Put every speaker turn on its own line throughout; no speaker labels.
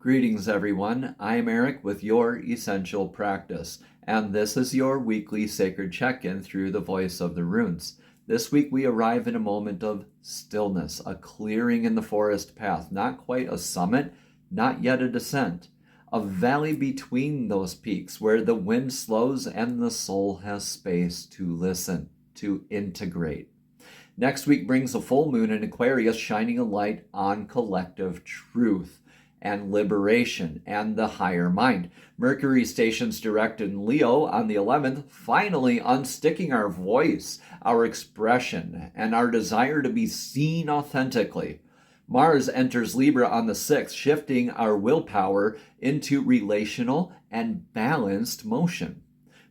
Greetings, everyone. I'm Eric with Your Essential Practice, and this is your weekly sacred check-in through the voice of the runes. This week we arrive in a moment of stillness, a clearing in the forest path, not quite a summit, not yet a descent, a valley between those peaks where the wind slows and the soul has space to listen, to integrate. Next week brings a full moon in Aquarius, shining a light on collective truth and liberation and the higher mind. Mercury stations direct in Leo on the 11th, finally unsticking our voice, our expression, and our desire to be seen authentically. Mars enters Libra on the 6th, shifting our willpower into relational and balanced motion.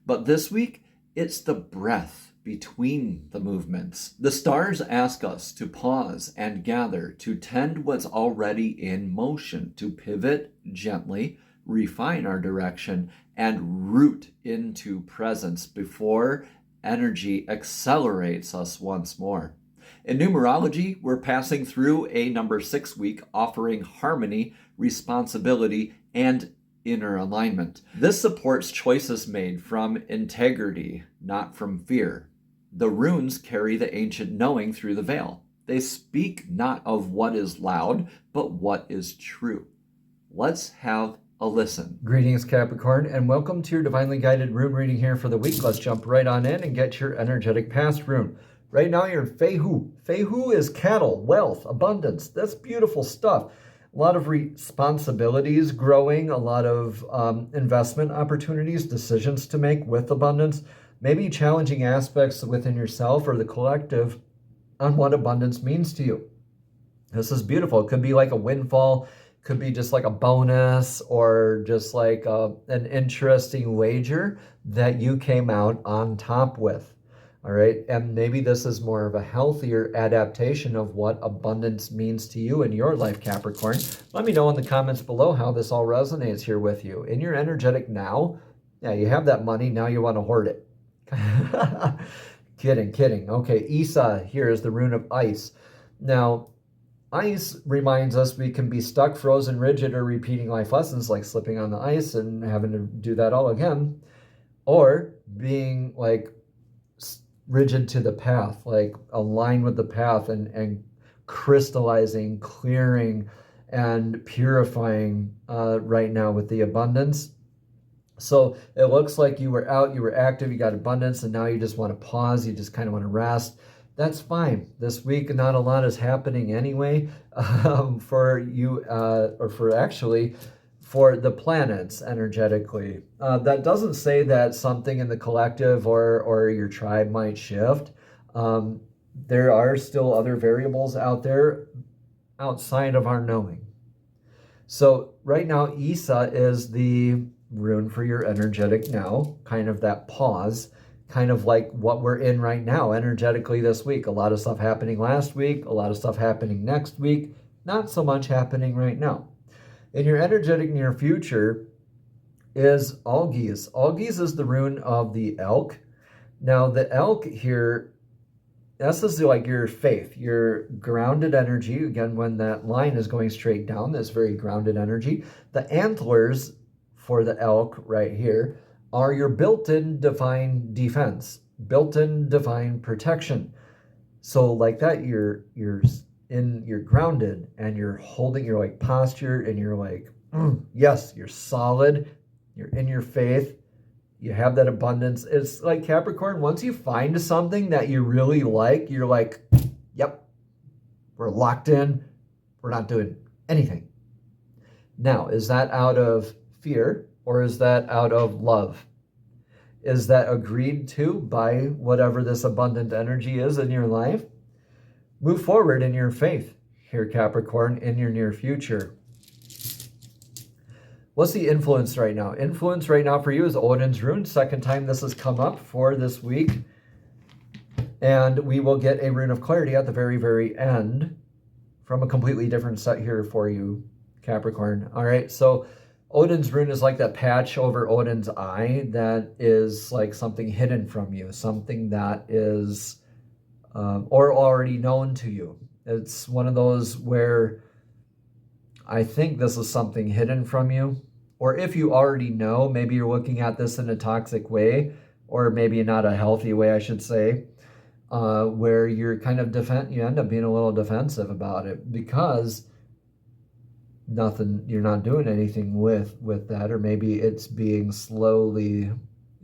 But this week, it's the breath between the movements. The stars ask us to pause and gather, to tend what's already in motion, to pivot gently, refine our direction, and root into presence before energy accelerates us once more. In numerology, we're passing through a number 6 week, offering harmony, responsibility, and inner alignment. This supports choices made from integrity, not from fear. The runes carry the ancient knowing through the veil. They speak not of what is loud, but what is true. Let's have a listen. Greetings, Capricorn, and welcome to your divinely guided rune reading here for the week. Let's jump right on in and get your energetic past rune. Right now you're in Feihu. Feihu is cattle, wealth, abundance. That's beautiful stuff. A lot of responsibilities growing, a lot of investment opportunities, decisions to make with abundance. Maybe challenging aspects within yourself or the collective on what abundance means to you. This is beautiful. It could be like a windfall, could be just like a bonus, or just like an interesting wager that you came out on top with. All right. And maybe this is more of a healthier adaptation of what abundance means to you in your life, Capricorn. Let me know in the comments below how this all resonates here with you. In your energetic now, yeah, you have that money. Now you want to hoard it. Kidding. Okay, Isa here is the rune of ice. Now, ice reminds us we can be stuck, frozen, rigid, or repeating life lessons like slipping on the ice and having to do that all again, or being like rigid to the path, like aligned with the path and crystallizing, clearing, and purifying right now with the abundance. So it looks like you were out, you were active, you got abundance, and now you just want to pause, you just kind of want to rest. That's fine. This week, not a lot is happening anyway for you, or for the planets energetically. That doesn't say that something in the collective or your tribe might shift. There are still other variables out there outside of our knowing. So right now, Isa is the rune for your energetic now, kind of that pause, kind of like what we're in right now energetically this week. A lot of stuff happening last week, a lot of stuff happening next week, not so much happening right now. In your energetic near future is Algiz. Algiz is the rune of the elk. Now the elk here, this is like your faith, your grounded energy. Again, when that line is going straight down, this very grounded energy. The antlers for the elk right here are your built-in divine defense, built-in divine protection. So like that, you're grounded and you're holding your like posture and you're like, yes, you're solid, you're in your faith, you have that abundance. It's like Capricorn, once you find something that you really like, you're like, yep, we're locked in, we're not doing anything. Now, is that out of fear, or is that out of love? Is that agreed to by whatever this abundant energy is in your life? Move forward in your faith here, Capricorn, in your near future. What's the influence right now? Influence right now for you is Odin's rune. Second time this has come up for this week. And we will get a rune of clarity at the very, very end from a completely different set here for you, Capricorn. All right, so Odin's rune is like that patch over Odin's eye that is like something hidden from you, something that is or already known to you. It's one of those where I think this is something hidden from you. Or if you already know, maybe you're looking at this in a toxic way, or maybe not a healthy way, I should say, where you're kind of you end up being a little defensive about it because you're not doing anything with that, or maybe it's being slowly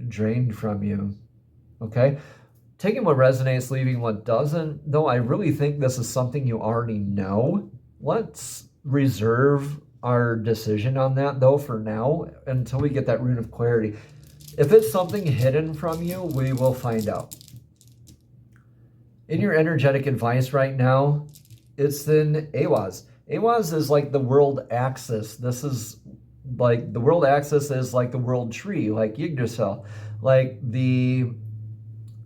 drained from you. Okay? Taking what resonates, leaving what doesn't. Though I really think this is something you already know. Let's reserve our decision on that, though, for now, until we get that rune of clarity. If it's something hidden from you, we will find out. In your energetic advice right now, it's in Awaz. Awaz is like the world axis. This is like the world axis is like the world tree, like Yggdrasil, like the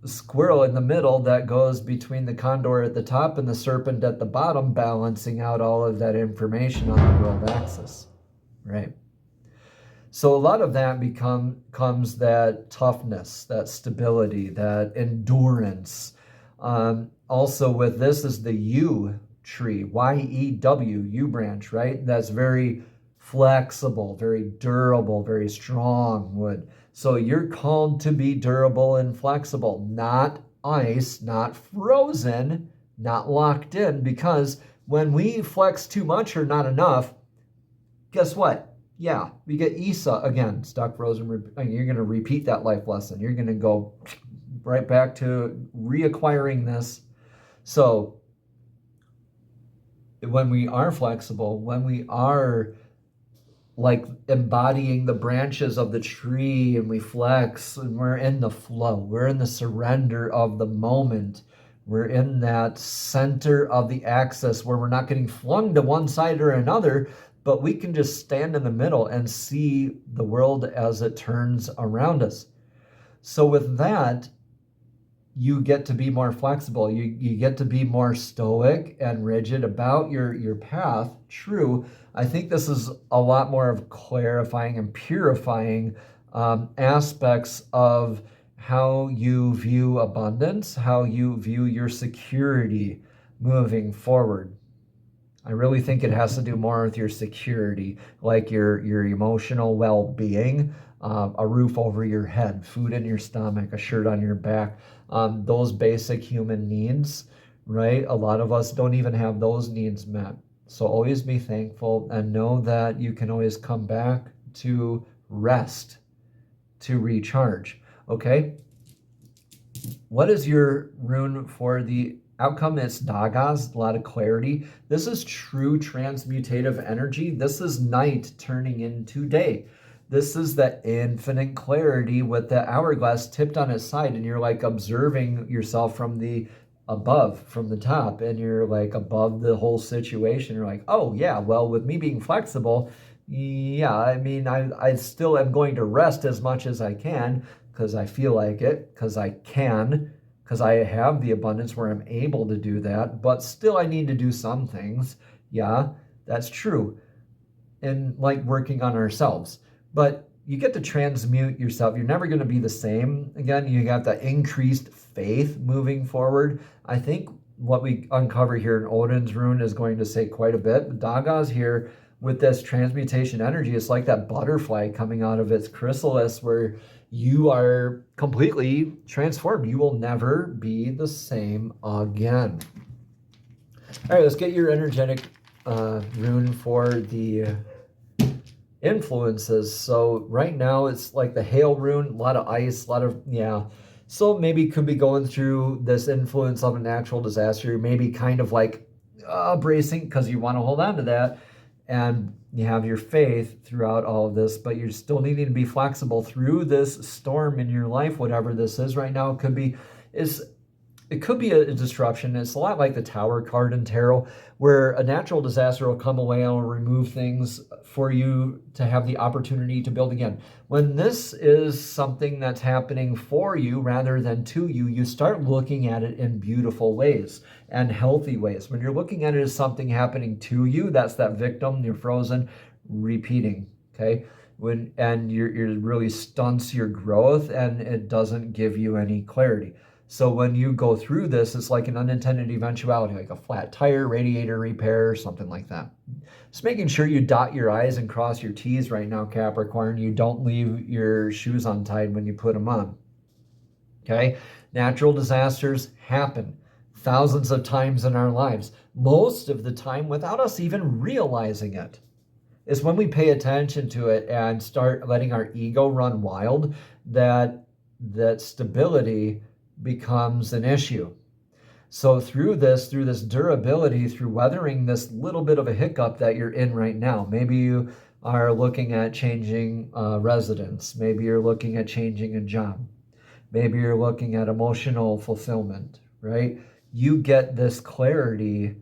squirrel in the middle that goes between the condor at the top and the serpent at the bottom, balancing out all of that information on the world axis, right? So a lot of that comes that toughness, that stability, that endurance. Also with this is the yew tree, Y-E-W, yew branch, right? That's very flexible, very durable, very strong wood. So you're called to be durable and flexible, not ice, not frozen, not locked in, because when we flex too much or not enough, guess what? Yeah, we get Isa again, stuck, frozen. You're going to repeat that life lesson. You're going to go right back to reacquiring this. So when we are flexible, when we are like embodying the branches of the tree and we flex and we're in the flow, we're in the surrender of the moment, we're in that center of the axis where we're not getting flung to one side or another, but we can just stand in the middle and see the world as it turns around us. So with that, you get to be more flexible. You get to be more stoic and rigid about your path. True. I think this is a lot more of clarifying and purifying aspects of how you view abundance, how you view your security moving forward. I really think it has to do more with your security, like your emotional well-being, a roof over your head, food in your stomach, a shirt on your back, those basic human needs, right? A lot of us don't even have those needs met. So always be thankful and know that you can always come back to rest, to recharge, okay? What is your rune for the outcome? It's Dagas, a lot of clarity. This is true transmutative energy. This is night turning into day. This is that infinite clarity with the hourglass tipped on its side, and you're like observing yourself from the above, from the top, and you're like above the whole situation. You're like, oh yeah, well, with me being flexible, yeah, I mean, I still am going to rest as much as I can because I feel like it, because I can, because I have the abundance where I'm able to do that, but still I need to do some things. Yeah, that's true. And like working on ourselves. But you get to transmute yourself. You're never going to be the same. Again, you have that increased faith moving forward. I think what we uncover here in Odin's rune is going to say quite a bit. But Daga's here with this transmutation energy. It's like that butterfly coming out of its chrysalis where you are completely transformed. You will never be the same again. All right, let's get your energetic rune for the influences. So right now it's like the hail rune, a lot of ice, a lot of, yeah. So maybe could be going through this influence of a natural disaster, maybe kind of like bracing because you want to hold on to that. And you have your faith throughout all of this, but you're still needing to be flexible through this storm in your life, whatever this is right now. It could be a disruption. It's a lot like the Tower card in tarot, where a natural disaster will come away and will remove things for you to have the opportunity to build again. When this is something that's happening for you rather than to you, you start looking at it in beautiful ways and healthy ways. When you're looking at it as something happening to you, that's that victim, you're frozen, repeating, okay? And it really stunts your growth and it doesn't give you any clarity. So when you go through this, it's like an unintended eventuality, like a flat tire, radiator repair, something like that. Just making sure you dot your I's and cross your T's right now, Capricorn. You don't leave your shoes untied when you put them on. Okay? Natural disasters happen thousands of times in our lives, most of the time without us even realizing it. It's when we pay attention to it and start letting our ego run wild that stability becomes an issue. So through this durability, through weathering this little bit of a hiccup that you're in right now, maybe you are looking at changing residence, maybe you're looking at changing a job, maybe you're looking at emotional fulfillment, right? You get this clarity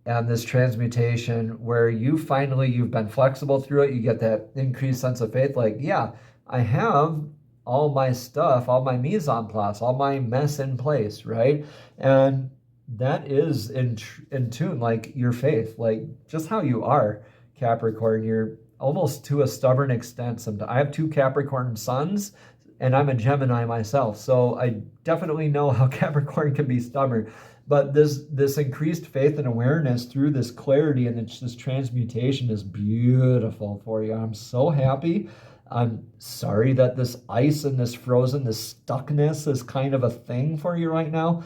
and this transmutation where you've been flexible through it. You get that increased sense of faith, like, yeah, I have all my stuff, all my mise en place, all my mess in place, right? And that is in tune, like your faith, like just how you are, Capricorn. You're almost to a stubborn extent sometimes. I have 2 Capricorn suns, and I'm a Gemini myself, so I definitely know how Capricorn can be stubborn. But this increased faith and awareness through this clarity and this transmutation is beautiful for you. I'm so happy. I'm sorry that this ice and this frozen, this stuckness is kind of a thing for you right now,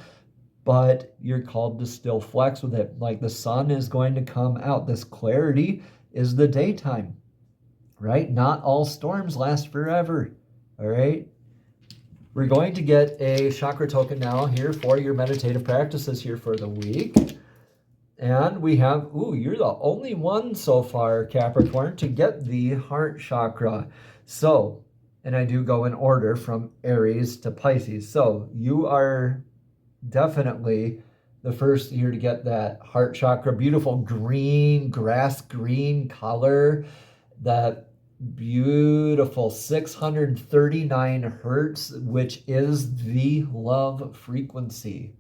but you're called to still flex with it. Like the sun is going to come out. This clarity is the daytime, right? Not all storms last forever, all right? We're going to get a chakra token now here for your meditative practices here for the week. And we have, you're the only one so far, Capricorn, to get the heart chakra. So, and I do go in order from Aries to Pisces. So you are definitely the first here to get that heart chakra. Beautiful green, grass green color. That beautiful 639 hertz, which is the love frequency.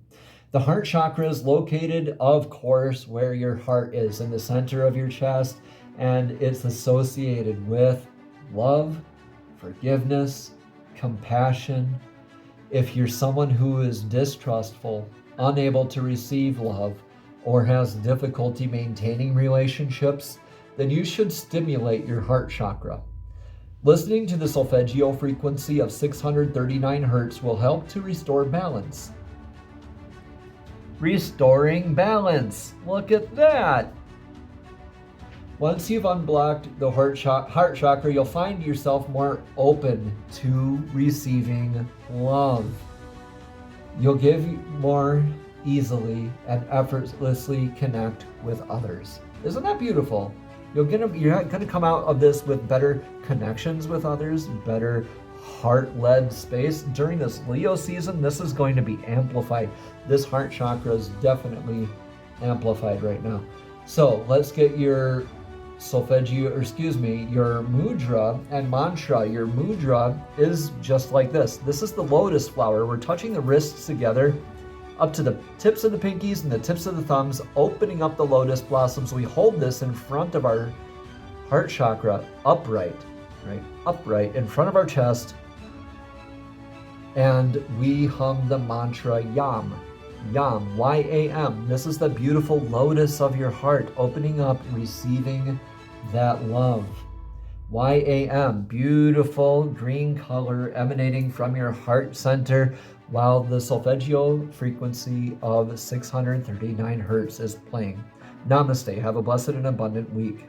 The heart chakra is located, of course, where your heart is, in the center of your chest, and it's associated with love, forgiveness, compassion. If you're someone who is distrustful, unable to receive love, or has difficulty maintaining relationships, then you should stimulate your heart chakra. Listening to the solfeggio frequency of 639 hertz will help to restore balance. Restoring balance. Look at that. Once you've unblocked the heart chakra, you'll find yourself more open to receiving love. You'll give more easily and effortlessly connect with others. Isn't that beautiful? You're gonna come out of this with better connections with others, better heart-led space. During this Leo season, this is going to be amplified. This heart chakra is definitely amplified right now. So let's get your solfeggio, your mudra and mantra. Your mudra is just like this. This is the lotus flower. We're touching the wrists together up to the tips of the pinkies and the tips of the thumbs, opening up the lotus blossoms. We hold this in front of our heart chakra, upright, right? Upright in front of our chest. And we hum the mantra Yam, Yam, Y-A-M. This is the beautiful lotus of your heart, opening up, receiving that love. Y-A-M, beautiful green color emanating from your heart center, while the solfeggio frequency of 639 hertz is playing. Namaste. Have a blessed and abundant week.